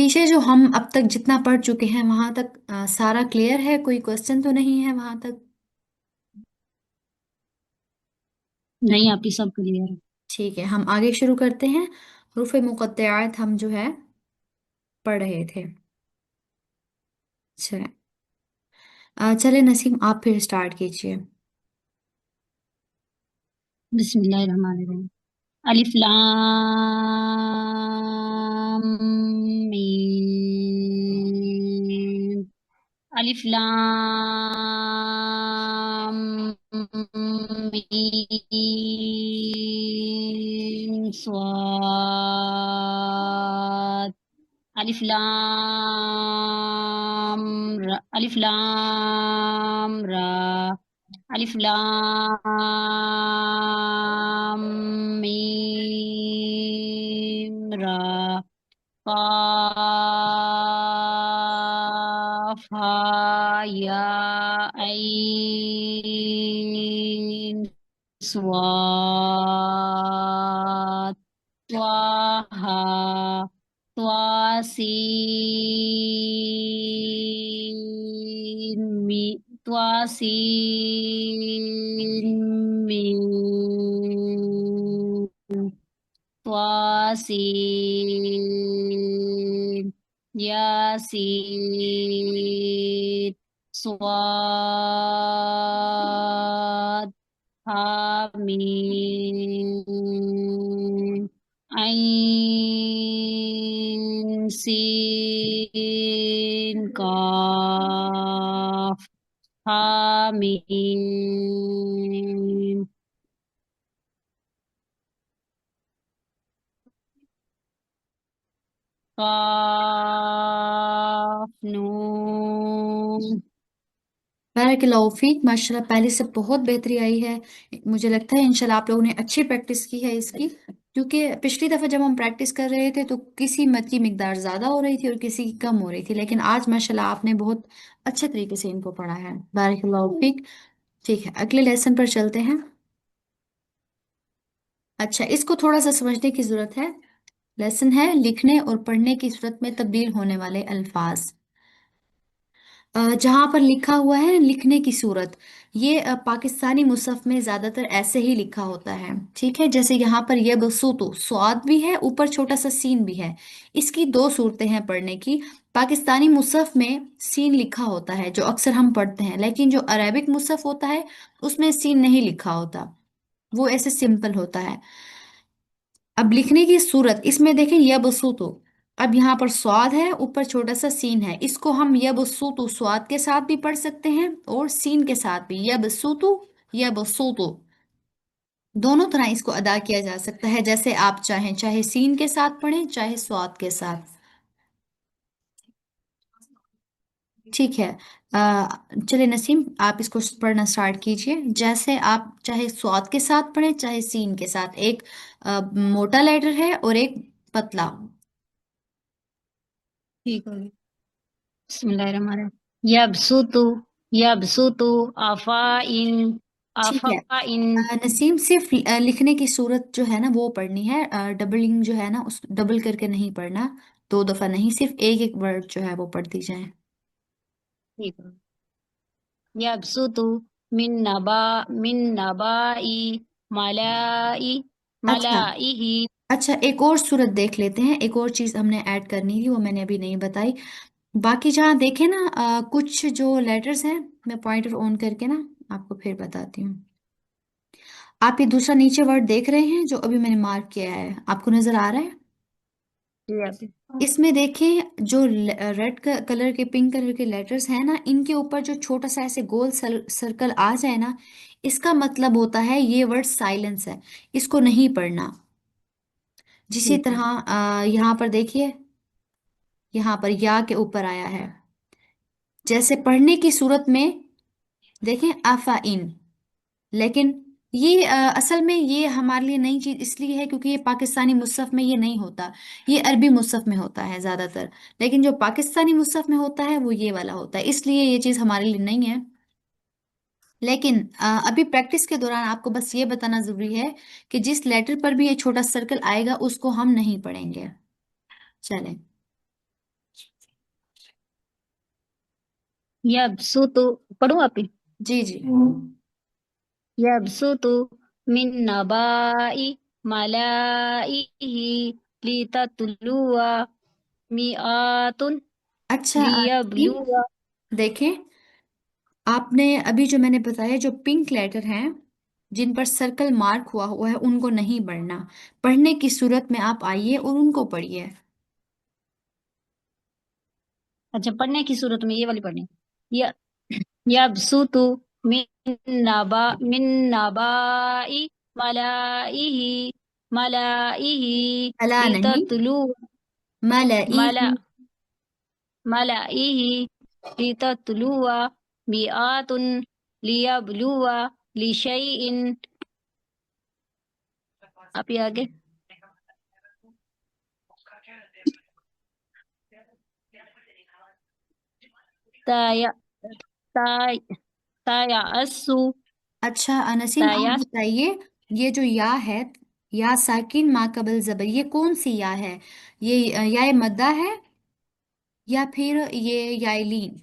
پیچھے جو ہم اب تک جتنا پڑھ چکے ہیں وہاں تک سارا کلیئر ہے؟ کوئی کوشچن تو نہیں ہے وہاں تک؟ نہیں، آپ کی سب کلیئر ہے۔ ٹھیک ہے، ہم آگے شروع کرتے ہیں۔ حروف مقطعات ہم جو ہے پڑھ رہے تھے۔ اچھا، چلے نسیم آپ پھر سٹارٹ کیجئے۔ بسم اللہ الرحمن الرحیم۔ الف لام میم۔ الف لام میم صاد۔ الف لام را، الف لام را، الف لام میم را، قاف ہا یا عین صاد، طه طاسين طاسين ميم طاسين ياسين صاد حامين عين سين قاف حامين قاف نون۔ بارک اللہ فیک، ماشاءاللہ پہلے سے بہت بہتری آئی ہے۔ مجھے لگتا ہے انشاءاللہ آپ لوگوں نے اچھی پریکٹس کی ہے اس کی، کیونکہ پچھلی دفعہ جب ہم پریکٹس کر رہے تھے تو کسی مد کی مقدار زیادہ ہو رہی تھی اور کسی کی کم ہو رہی تھی، لیکن آج ماشاءاللہ آپ نے بہت اچھے طریقے سے ان کو پڑھا ہے۔ بارک اللہ فیک۔ ٹھیک ہے، اگلے لیسن پر چلتے ہیں۔ اچھا، اس کو تھوڑا سا سمجھنے کی ضرورت ہے۔ لیسن ہے لکھنے اور پڑھنے کی صورت میں تبدیل ہونے والے الفاظ۔ جہاں پر لکھا ہوا ہے لکھنے کی صورت، یہ پاکستانی مصحف میں زیادہ تر ایسے ہی لکھا ہوتا ہے، ٹھیک ہے؟ جیسے یہاں پر یہ بسوتو سواد بھی ہے، اوپر چھوٹا سا سین بھی ہے۔ اس کی دو صورتیں ہیں پڑھنے کی۔ پاکستانی مصحف میں سین لکھا ہوتا ہے جو اکثر ہم پڑھتے ہیں، لیکن جو عربک مصحف ہوتا ہے اس میں سین نہیں لکھا ہوتا، وہ ایسے سمپل ہوتا ہے۔ اب لکھنے کی صورت اس میں دیکھیں یبسوتو، اب یہاں پر سواد ہے، اوپر چھوٹا سا سین ہے، اس کو ہم یبسوتو سواد کے ساتھ بھی پڑھ سکتے ہیں اور سین کے ساتھ بھی، یبسوتو یبسوتو، دونوں طرح اس کو ادا کیا جا سکتا ہے جیسے آپ چاہیں، چاہے سین کے ساتھ پڑھیں چاہے سواد کے ساتھ۔ ٹھیک ہے، چلے نسیم آپ اس کو پڑھنا سٹارٹ کیجئے، جیسے آپ چاہے سواد کے ساتھ پڑھیں چاہے سین کے ساتھ۔ ایک موٹا لیٹر ہے اور ایک پتلا۔ ٹھیک ہو گیا۔ بسم اللہ الرحمن الرحیم۔ یبسطو یبسطو آفائن ٹھیک ہے، آفائن۔ نسیم صرف لکھنے کی صورت جو ہے نا وہ پڑھنی ہے، ڈبلنگ جو ہے نا اس ڈبل کر کے نہیں پڑھنا، دو دفعہ نہیں، صرف ایک ایک ورڈ جو ہے وہ پڑھتی جائیں۔ ٹھیک ہو گیا۔ یبسطو من نبائی ملائی اچھا، ملائہی۔ اچھا ایک اور صورت دیکھ لیتے ہیں، ایک اور چیز ہم نے ایڈ کرنی تھی وہ میں نے ابھی نہیں بتائی۔ باقی جہاں دیکھیں نا کچھ جو لیٹرز ہیں، میں پوائنٹر آن کر کے نا آپ کو پھر بتاتی ہوں۔ آپ یہ دوسرا نیچے ورڈ دیکھ رہے ہیں جو ابھی میں نے مارک کیا ہے، آپ کو نظر آ رہا ہے؟ اس میں دیکھیں جو ریڈ کلر کے پنک کلر کے لیٹرز ہیں نا، ان کے اوپر جو چھوٹا سا ایسے گول سرکل آ جائے نا، اس کا مطلب ہوتا ہے یہ ورڈ سائلنس ہے، اس کو نہیں پڑھنا۔ جسی ٹھیک ہے۔ طرح یہاں پر دیکھیے، یہاں پر یا کے اوپر آیا ہے، جیسے پڑھنے کی صورت میں دیکھیں افائن، لیکن یہ اصل میں یہ ہمارے لیے نئی چیز اس لیے ہے کیونکہ یہ پاکستانی مصحف میں یہ نہیں ہوتا، یہ عربی مصحف میں ہوتا ہے زیادہ تر، لیکن جو پاکستانی مصحف میں ہوتا ہے وہ یہ والا ہوتا ہے، اس لیے یہ چیز ہمارے لیے نہیں ہے۔ لیکن ابھی پریکٹس کے دوران آپ کو بس یہ بتانا ضروری ہے کہ جس لیٹر پر بھی یہ چھوٹا سرکل آئے گا اس کو ہم نہیں پڑھیں گے۔ چلیں، यबसुतु, पढ़ूं आप ही? जी जी। यबसुतु मिन नबाई मलाइही लिततलुआ मिआतुन अच्छा आरती, लियबलुआ। देखें, आपने अभी जो मैंने बताया, जो पिंक लेटर हैं जिन पर सर्कल मार्क हुआ हुआ है उनको नहीं पढ़ना। पढ़ने की सूरत में आप आइए और उनको पढ़िए। अच्छा, पढ़ने की सूरत में ये वाली पढ़नी। य यबसुतु मिन मिन नबाई मलाइही मलाइही अला नहीं, लिततलु मलई। मला मलाइही लिततलुआ मिआतुन लियबलुआ लिशैइन। आप ये आगे। ताया ताय तायासु अच्छा अनसीम, आप तायास। बताइए, ये जो या है, या साकिन मा कबल जबर, ये कौन सी या है? ये या मद्दा है या फिर ये यालीन?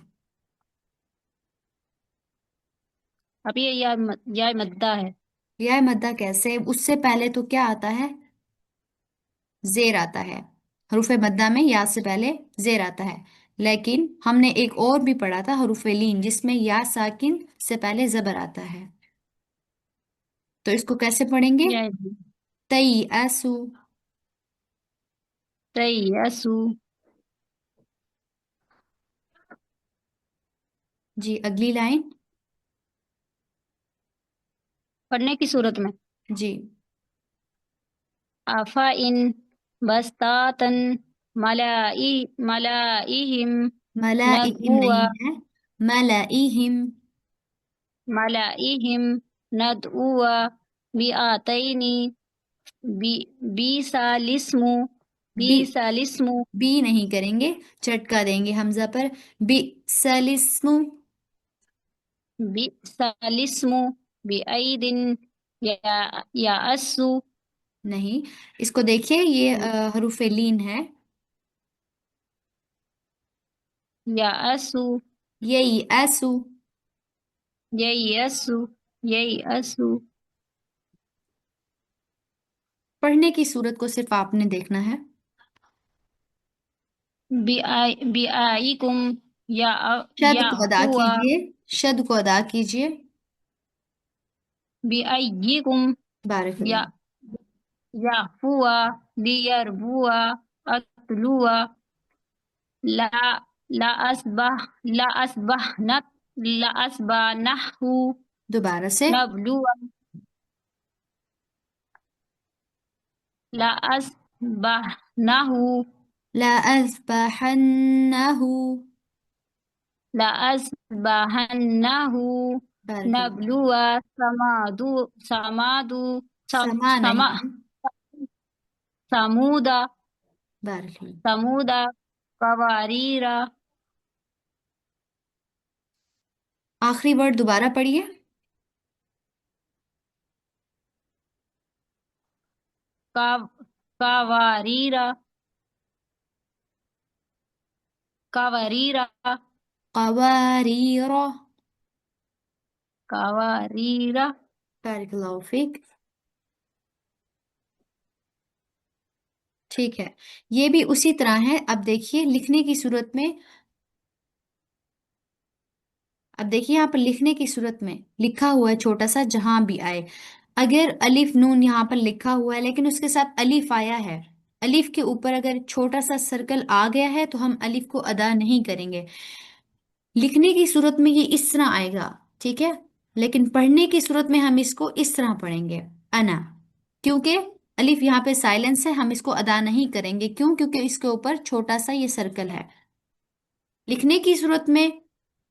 अब ये या मद्दा है। या मद्दा कैसे? उससे पहले तो क्या आता है? जेर आता है। हरूफे मद्दा में या से पहले जेर आता है। लेकिन हमने एक और भी पढ़ा था, हरूफे लीन, जिसमें या साकिन से पहले जबर आता है। तो इसको कैसे पढ़ेंगे? या तई असु। तयसु। जी अगली लाइन। पढ़ने की सूरत में जी। आफा इन बस्तातन मलाई मलाइहिम मलाइहिम नदउआ नहीं है, मलाइहिम। मलाइहिम नदउआ बिआतैनी बी बीसालिस्मु बी, बीसालिस्मु बी नहीं करेंगे, झटका देंगे हमजा पर। बी सलिस्मु। बीसालिस्मु बिआइदिन या याअस्सु नहीं, इसको देखिए, ये हरूफे लीन है। याअस्सु यही असु। ययअस्सु ययअस्सु पढ़ने की सूरत को सिर्फ आपने देखना है। बिआइकुम या शद या को अदा हुआ कीजिए, शद को अदा कीजिए। बिआइयिकुम या बारकल्ला। या हुआ लियरबुआ अतलुआ ला ला असबहनत ला असबनहु दोबारा से। नबलुआ ला असबहनहु ला अज़बहन्नहु। ला असबहनहु बारकल्ला। नबलुआ समादु समादु समा नहीं समा है। समूदा बारकल्ला। समूदा कवारीरा आखिरी वर्ड दोबारा पढ़िए। का कवारीरा कवारीरा कवारीरा। कवारीरा। बारकल्लाहु फीक। ठीक है, ये भी उसी तरह है। अब देखिए लिखने की सूरत में, अब देखिए यहाँ पर लिखने की सूरत में लिखा हुआ है छोटा सा, जहां भी आए। अगर अलिफ नून यहाँ पर लिखा हुआ है लेकिन उसके साथ अलिफ आया है, अलिफ के ऊपर अगर छोटा सा सर्कल आ गया है, तो हम अलिफ को अदा नहीं करेंगे। लिखने की सूरत में ये इस तरह आएगा, ठीक है। लेकिन पढ़ने की सूरत में हम इसको इस तरह पढ़ेंगे, अना। क्योंकि अलिफ यहाँ पे साइलेंस है, हम इसको अदा नहीं करेंगे। क्यों? क्योंकि इसके ऊपर छोटा सा ये सर्कल है। लिखने की सूरत में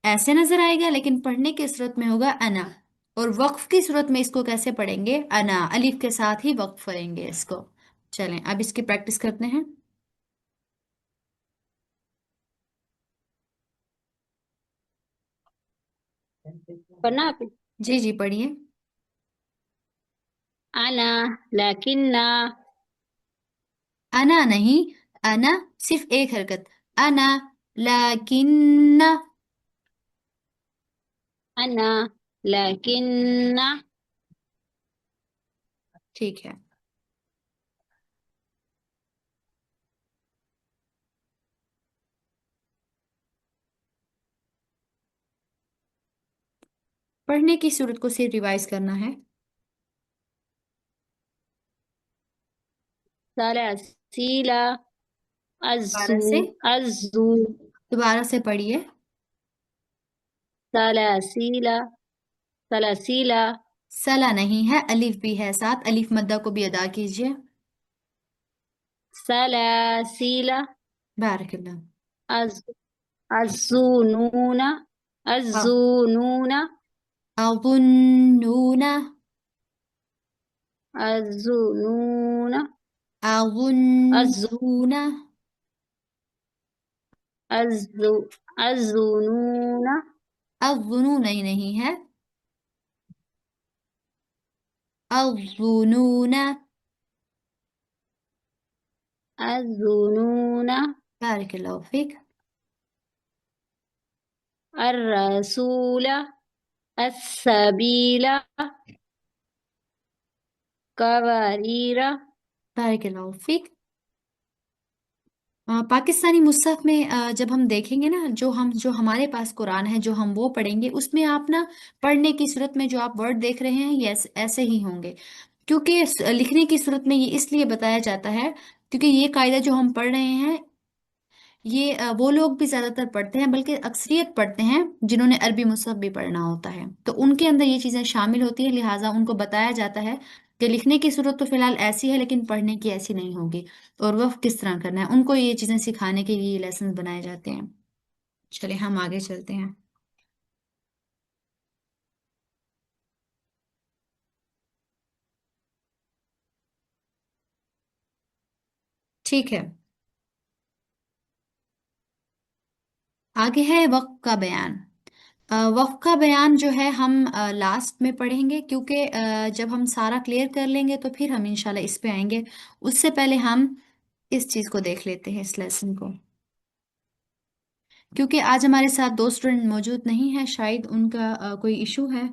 ऐसे नजर आएगा, लेकिन पढ़ने की सूरत में होगा अना। और वक्फ की सूरत में इसको कैसे पढ़ेंगे? अना, अलिफ के साथ ही वक्फ करेंगे इसको। चलें अब इसकी प्रैक्टिस करते हैं। पढ़ना आप। जी जी पढ़िए। अना लकिन्ना अना नहीं, अना सिर्फ एक हरकत। अना लाकिन्ना। أنا لكن. ठीक है। पढ़ने की सूरत को सिर्फ रिवाइज करना है। سلاسل दोबारा الزو से। الزو दोबारा से पढ़िए। سلاسل سلاسل सला नहीं है, अलिफ भी है साथ, अलिफ मद्दा को भी अदा कीजिए। سلاسل बारकल्ला। الز- الزنون الزنون أظنون. الزنون الز- أظنون. الزنون الظنون नहीं है। الظنون. الظنون بارك الله فيك. الرسول السبيل قوارير بارك الله فيك. पाकिस्तानी मुसहफ में जब हम देखेंगे ना, जो हमारे पास कुरान है, जो हम वो पढ़ेंगे, उसमें आप ना पढ़ने की सूरत में जो आप वर्ड देख रहे हैं ये ऐसे ही होंगे। क्योंकि लिखने की सूरत में ये इसलिए बताया जाता है क्योंकि ये कायदा जो हम पढ़ रहे हैं ये वो लोग भी ज्यादातर पढ़ते हैं, बल्कि अक्सरियत पढ़ते हैं जिन्होंने अरबी मुसहफ भी पढ़ना होता है, तो उनके अंदर ये चीजें शामिल होती है, लिहाजा उनको बताया जाता है कि लिखने की सूरत तो फिलहाल ऐसी है लेकिन पढ़ने की ऐसी नहीं होगी, और वह किस तरह करना है उनको ये चीजें सिखाने के लिए लेसन बनाए जाते हैं। चले हम आगे चलते हैं। ठीक है। आगे है वक्त का बयान। वक्त का बयान जो है हम लास्ट में पढ़ेंगे, क्योंकि जब हम सारा क्लियर कर लेंगे तो फिर हम इंशाल्लाह इस पे आएंगे। उससे पहले हम इस चीज को देख लेते हैं, इस लेसन को। क्योंकि आज हमारे साथ दो स्टूडेंट मौजूद नहीं है, शायद उनका कोई इशू है,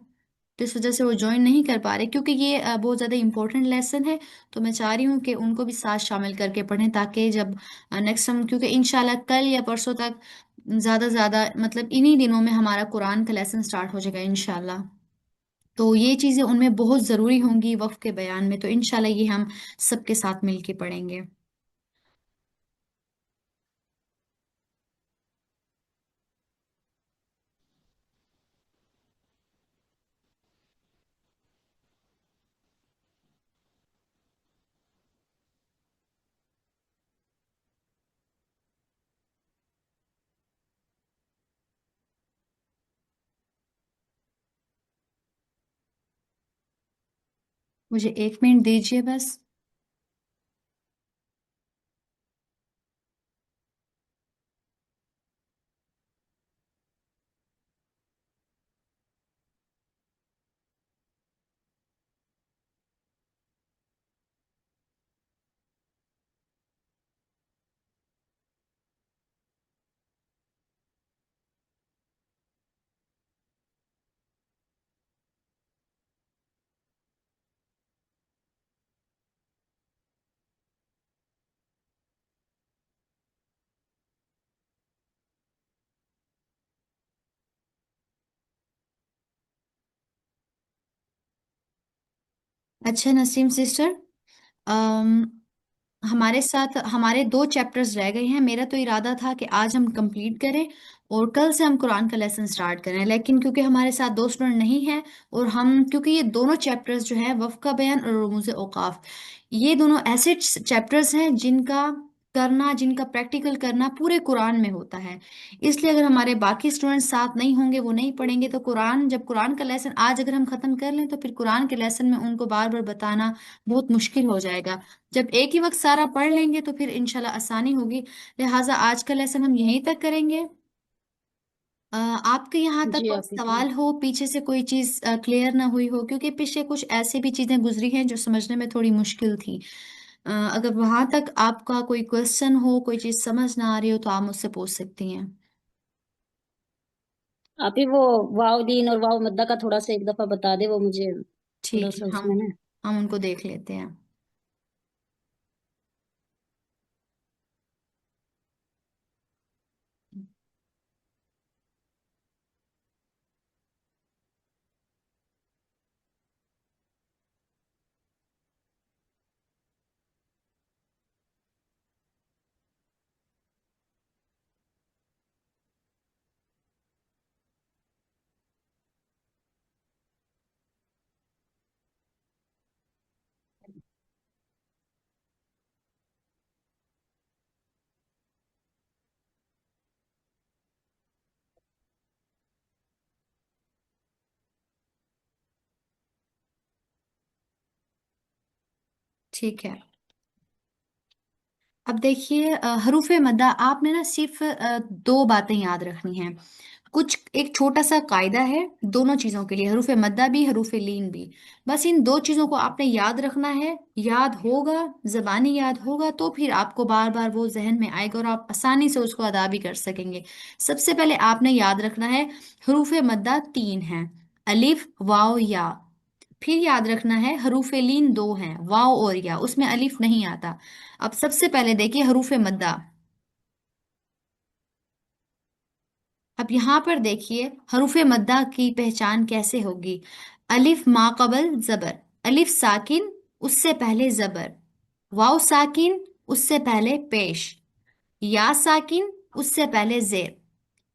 तो इस वजह से वो ज्वाइन नहीं कर पा रहे, क्योंकि ये बहुत ज़्यादा इंपॉर्टेंट लेसन है। तो मैं चाह रही हूँ कि उनको भी साथ शामिल करके पढ़ें, ताकि जब नेक्स्ट हम, क्योंकि इंशाल्लाह कल या परसों तक ज़्यादा ज़्यादा मतलब इन्हीं दिनों में हमारा कुरान का लेसन स्टार्ट हो जाएगा इंशाल्लाह। तो ये चीज़ें उनमें बहुत ज़रूरी होंगी वक्फ के बयान में, तो इंशाल्लाह ये हम सबके साथ मिलके पढ़ेंगे। मुझे 1 मिनट दीजिए बस। अच्छा नसीम सिस्टर, हमारे साथ हमारे 2 चैप्टर्स रह गए हैं। मेरा तो इरादा था कि आज हम कंप्लीट करें और कल से हम कुरान का लेसन स्टार्ट करें, लेकिन क्योंकि हमारे साथ दो स्टूडेंट नहीं हैं, और हम क्योंकि ये दोनों चैप्टर्स जो हैं वफ़ का बयान और रमूज औकाफ, ये दोनों ऐसे चैप्टर्स हैं जिनका करना, जिनका प्रैक्टिकल करना पूरे कुरान में होता है। इसलिए अगर हमारे बाकी स्टूडेंट्स साथ नहीं होंगे, वो नहीं पढ़ेंगे, तो कुरान, जब कुरान का लेसन आज अगर हम खत्म कर लें तो फिर कुरान के लेसन में उनको बार बार बताना बहुत मुश्किल हो जाएगा। जब एक ही वक्त सारा पढ़ लेंगे तो फिर इंशाल्लाह आसानी होगी। लिहाजा आज का लेसन हम यहीं तक करेंगे। आपके यहाँ तक जी कोई आप ही की। सवाल हो, पीछे से कोई चीज़ क्लियर ना हुई हो, क्योंकि पीछे कुछ ऐसी भी चीज़ें गुजरी हैं जो समझने में थोड़ी मुश्किल थी। अगर वहां तक आपका कोई क्वेश्चन हो, कोई चीज़ समझ ना आ रही हो, तो आप मुझसे पूछ सकती हैं। आप ही वो वाव दीन और वाव मद्दा का थोड़ा सा एक दफा बता दे, वो मुझे थोड़ा ठीक है, सा हम उसमें ना। हम उनको देख लेते हैं। ठीक है, अब देखिए हरूफ मद्दा आपने ना सिर्फ दो बातें याद रखनी हैं। कुछ एक छोटा सा कायदा है दोनों चीजों के लिए, हरूफ मद्दा भी हरूफ लीन भी। बस इन दो चीजों को आपने याद रखना है। याद होगा, जबानी याद होगा, तो फिर आपको बार बार वो जहन में आएगा और आप आसानी से उसको अदा भी कर सकेंगे। सबसे पहले आपने याद रखना है हरूफ मद्दा तीन हैं, अलिफ वाव या। फिर याद रखना है हरूफ लीन दो हैं, वाव और या, उसमें अलिफ नहीं आता। अब सबसे पहले देखिए हरूफ मद्दा। अब यहाँ पर देखिए हरूफ मद्दा की पहचान कैसे होगी। अलिफ मा कबल जबर, अलिफ साकिन उससे पहले जबर, वाव साकिन उससे पहले पेश, या साकिन उससे पहले जेर।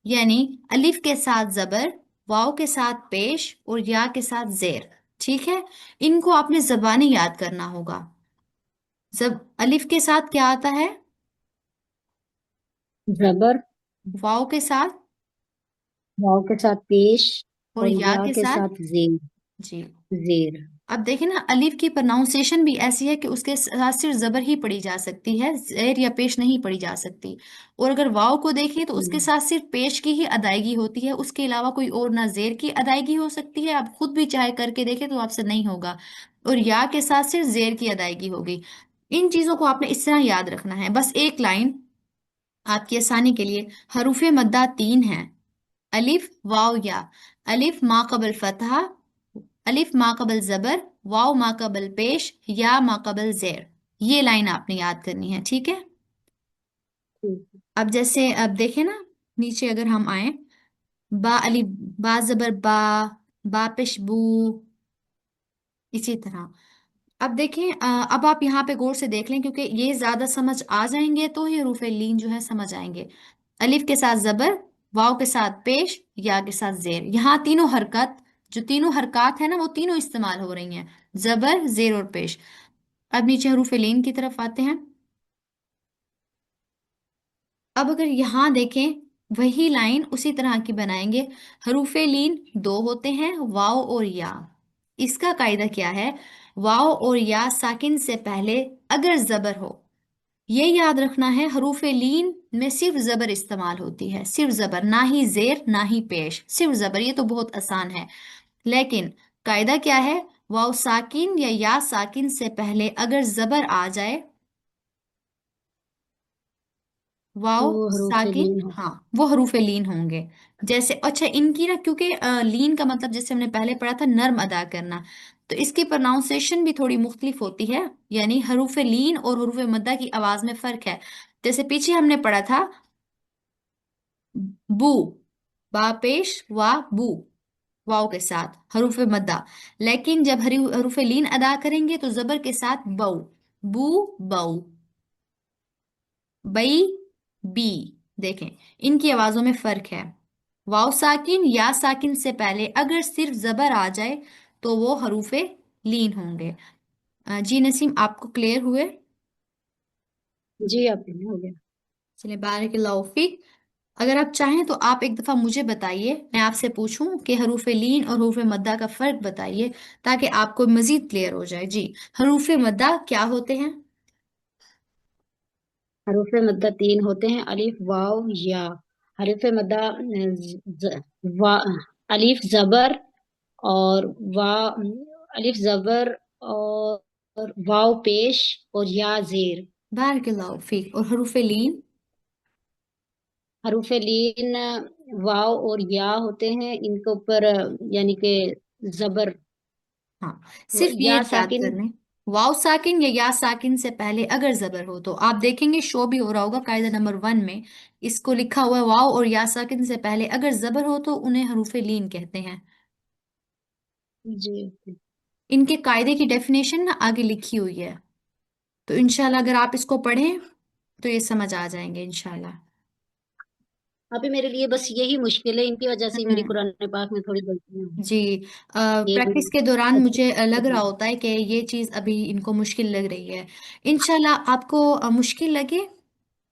यानी अलिफ के साथ जबर, वाव के साथ पेश और या के साथ जेर। ठीक है, इनको आपने जबानी याद करना होगा। जब अलिफ के साथ क्या आता है? जबर, वाव के साथ वाव के साथ पेश, और और या या के के साथ। साथ जेर। जी। जेर। अब देखें ना, अलिफ की प्रोनाउंसिएशन भी ऐसी है कि उसके साथ सिर्फ जबर ही पढ़ी जा सकती है, जेर या पेश नहीं पढ़ी जा सकती। और अगर वाव को देखें तो उसके हम्म। साथ सिर्फ पेश की ही अदायगी होती है, उसके अलावा कोई और ना जेर की अदायगी हो सकती है। आप खुद भी चाहे करके देखें तो आपसे नहीं होगा। और या के साथ सिर्फ जेर की अदायगी होगी। इन चीजों को आपने इस तरह याद रखना है। बस एक लाइन आपकी आसानी के लिए, हरूफ मद्दा तीन हैं, अलिफ वाव या। अलिफ मा कबल फतहा, अलिफ मा कबल जबर, वाव मा कबल पेश, या मा कबल जेर। ये लाइन आपने याद करनी है, ठीक है। ठीक। अब जैसे अब देखें ना, नीचे अगर हम आए, बा अली, बा जबर बा, बा पेश बू, इसी तरह। अब देखें अब आप यहाँ पे गौर से देख लें, क्योंकि ये ज्यादा समझ आ जाएंगे तो ही हरूफ लीन जो है समझ आएंगे। अलिफ के साथ जबर, वाव के साथ पेश, या के साथ जेर। यहाँ तीनों हरकत, जो तीनों हरकत है ना, वो तीनों इस्तेमाल हो रही हैं, जबर जेर और पेश। अब नीचे हरूफ लीन की तरफ आते हैं। अब अगर यहाँ देखें, वही लाइन उसी तरह की बनाएंगे। हरूफे लीन दो होते हैं, वाव और या। इसका कायदा क्या है? वाव और या साकिन से पहले अगर जबर हो, ये याद रखना है, हरूफे लीन में सिर्फ जबर इस्तेमाल होती है, सिर्फ जबर, ना ही जेर ना ही पेश, सिर्फ जबर। ये तो बहुत आसान है। लेकिन कायदा क्या है? वाव साकिन या साकिन से पहले अगर जबर आ जाए, तो वाव हरूफ साकिन, लीन हो। हाँ, वो हरूफे लीन होंगे। जैसे अच्छा इनकी ना, क्योंकि लीन का मतलब जैसे हमने पहले पढ़ा था नर्म अदा करना, तो इसकी प्रोनाउंसिएशन भी थोड़ी मुख्तलिफ होती है। यानी हरूफे लीन और हरूफे मद्दा की आवाज में फर्क है। जैसे पीछे हमने पढ़ा था बू, बा पेश वा बू, वाव के साथ हरूफे मद्दा। लेकिन जब हरूफे लीन अदा करेंगे तो जबर के साथ बऊ, बू बऊ, बई बी। देखें, इनकी आवाजों में फर्क है। वाव साकिन या साकिन से पहले अगर सिर्फ जबर आ जाए तो वो हरूफे लीन होंगे। जी नसीम, आपको क्लियर हुए? जी आप ही हो गया। चलिए, बारकल्लाहु फीक। अगर आप चाहें तो आप एक दफा मुझे बताइए, मैं आपसे पूछूं कि हरूफे लीन और हरूफे मद्दा का फर्क बताइए, ताकि आपको मजीद क्लियर हो जाए। जी, हरूफे मद्दा क्या होते हैं? हरूफ मद्दा तीन होते हैं, अलिफ वाव या। हरीफ मद्दा वा, अलिफ जबर और वा, अलिफ जबर और वाव पेश और या जेर। बारकल्लाहु फीक। और हरूफे लीन? حروف لین واو اور یا ہوتے ہیں، ان کے اوپر یعنی کہ زبر، ہاں، صرف یہ یا یاد ساکن. کر لیں، واو ساکن یا ساکن سے پہلے اگر زبر ہو تو آپ دیکھیں گے شو بھی ہو رہا ہوگا قاعدہ نمبر 1 میں، اس کو لکھا ہوا ہے واو اور یا ساکن سے پہلے اگر زبر ہو تو انہیں حروف لین کہتے ہیں۔ جی. ان کے قاعدے کی ڈیفینیشن نا آگے لکھی ہوئی ہے، تو انشاءاللہ اگر آپ اس کو پڑھیں تو یہ سمجھ آ جائیں گے انشاءاللہ۔ ابھی میرے لیے بس یہی مشکل ہے، ان کی وجہ سے ہی میری ہوں، قرآن پاک میں تھوڑی غلطیاں ہیں. جی، یہ بھی پریکٹس کے دوران اچھے مجھے سے لگ رہا بتائیں. ہوتا ہے کہ یہ چیز ابھی ان کو مشکل لگ رہی ہے۔ انشاءاللہ آپ کو مشکل لگے،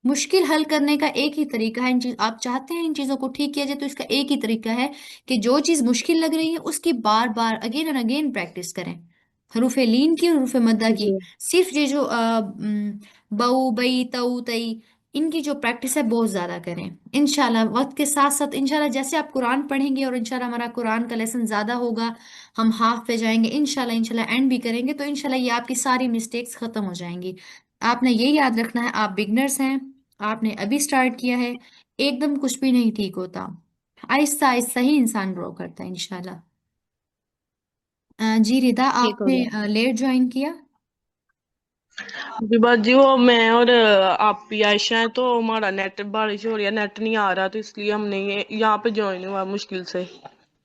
مشکل حل کرنے کا ایک ہی طریقہ ہے، ان چیز آپ چاہتے ہیں ان چیزوں کو ٹھیک کیا جائے تو اس کا ایک ہی طریقہ ہے کہ جو چیز مشکل لگ رہی ہے اس کی بار بار اگین اینڈ اگین پریکٹس کریں، حروف لین کی اور حروف مدہ کی۔ جی. صرف یہ جو بو بئی تو تئی، ان کی جو پریکٹس ہے بہت زیادہ کریں انشاءاللہ، وقت کے ساتھ ساتھ انشاءاللہ جیسے آپ قرآن پڑھیں گے اور انشاءاللہ ہمارا قرآن کا لیسن زیادہ ہوگا، ہم ہاف پہ جائیں گے انشاءاللہ، انشاءاللہ اینڈ بھی کریں گے تو انشاءاللہ یہ آپ کی ساری مسٹیکس ختم ہو جائیں گی۔ آپ نے یہ یاد رکھنا ہے آپ بگنرس ہیں، آپ نے ابھی سٹارٹ کیا ہے، ایک دم کچھ بھی نہیں ٹھیک ہوتا، آہستہ آہستہ ہی انسان گرو کرتا ہے انشاءاللہ۔ جی ردا، ٹھیک آپ ہو نے گیا. لیٹ جوائن کیا؟ جی بات جی وہ میں اور آپ ہی عائشہ ہیں، تو ہمارا نیٹ بارش ہو رہی ہے، نیٹ نہیں آ رہا، تو اس لیے ہم نے یہاں پہ جوائن ہوا مشکل سے۔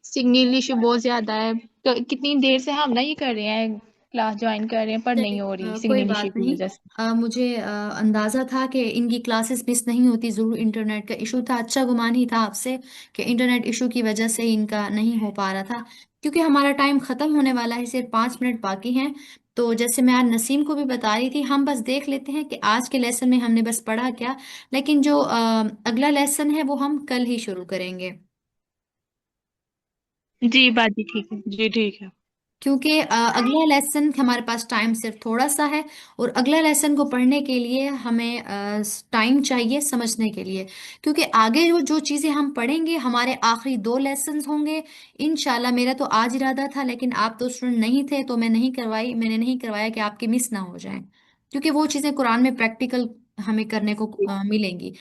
سگنل ایشو بہت زیادہ ہے، تو کتنی دیر سے ہم نا یہ کر رہے ہیں، کلاس جوائن کر رہے ہیں پر چلیے، نہیں ہو رہی کوئی سگنل ایشو بات کی نہیں، وجہ سے۔ مجھے اندازہ تھا کہ ان کی کلاسز مس نہیں ہوتی، ضرور انٹرنیٹ کا ایشو تھا، اچھا گمان ہی تھا آپ سے کہ انٹرنیٹ ایشو کی وجہ سے ان کا نہیں ہو پا رہا تھا، کیونکہ ہمارا ٹائم ختم ہونے والا ہے، صرف 5 منٹ باقی ہیں۔ تو جیسے میں آج نسیم کو بھی بتا رہی تھی، ہم بس دیکھ لیتے ہیں کہ آج کے لیسن میں ہم نے بس پڑھا کیا، لیکن جو اگلا لیسن ہے وہ ہم کل ہی شروع کریں گے، جی باجی ٹھیک ہے۔ جی ٹھیک ہے۔ کیونکہ اگلا لیسن ہمارے پاس ٹائم صرف تھوڑا سا ہے، اور اگلا لیسن کو پڑھنے کے لیے ہمیں ٹائم چاہیے سمجھنے کے لیے، کیونکہ آگے جو چیزیں ہم پڑھیں گے ہمارے آخری 2 لیسنز ہوں گے انشاءاللہ۔ میرا تو آج ارادہ تھا لیکن آپ تو اسٹوڈنٹ نہیں تھے تو میں نے نہیں کروایا کہ آپ کی مس نہ ہو جائیں، کیونکہ وہ چیزیں قرآن میں پریکٹیکل ہمیں کرنے کو ملیں گی۔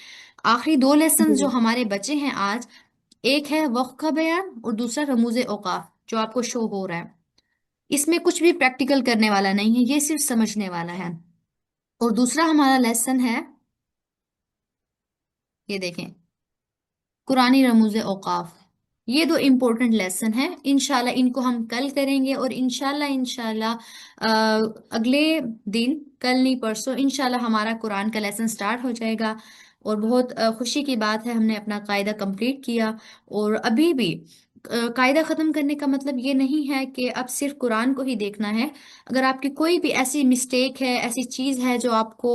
آخری 2 لیسنز جو جی. ہمارے بچے ہیں آج، ایک ہے وقت کا بیان اور دوسرا رموز اوقاف جو آپ کو شو ہو رہا ہے، اس میں کچھ بھی پریکٹیکل کرنے والا نہیں ہے، یہ صرف سمجھنے والا ہے۔ اور دوسرا ہمارا لیسن ہے، یہ دیکھیں، قرآنی رموز اوقاف، یہ 2 امپورٹنٹ لیسن ہیں انشاءاللہ، ان کو ہم کل کریں گے، اور انشاءاللہ اگلے دن، کل نہیں پرسوں انشاءاللہ ہمارا قرآن کا لیسن سٹارٹ ہو جائے گا، اور بہت خوشی کی بات ہے ہم نے اپنا قاعدہ کمپلیٹ کیا، اور ابھی بھی قاعدہ ختم کرنے کا مطلب یہ نہیں ہے کہ اب صرف قرآن کو ہی دیکھنا ہے، اگر آپ کی کوئی بھی ایسی مسٹیک ہے، ایسی چیز ہے جو آپ کو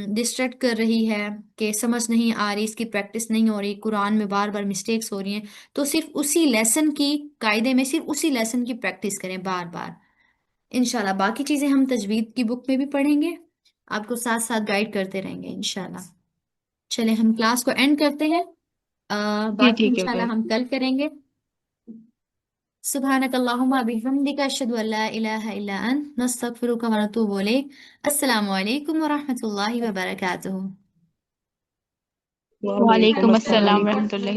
ڈسٹریکٹ کر رہی ہے کہ سمجھ نہیں آ رہی، اس کی پریکٹس نہیں ہو رہی، قرآن میں بار بار مسٹیکس ہو رہی ہیں، تو صرف اسی لیسن کی قاعدے میں صرف اسی لیسن کی پریکٹس کریں بار بار انشاءاللہ، باقی چیزیں ہم تجوید کی بک میں بھی پڑھیں گے، آپ کو ساتھ ساتھ گائیڈ کرتے رہیں گے انشاءاللہ۔ چلے ہم کلاس کو اینڈ کرتے ہیں، جی باقی ٹھیک ہے انشاءاللہ ہم باجی۔ کل کریں گے۔ سبحانک اللہم بحمدک، اشہد ان لا الہ الا انت، نستغفرک و نتوب الیک۔ السلام علیکم ورحمۃ اللہ وبرکاتہ۔ وعلیکم وعلیکم السلام۔ السلام ورحمۃ اللہ۔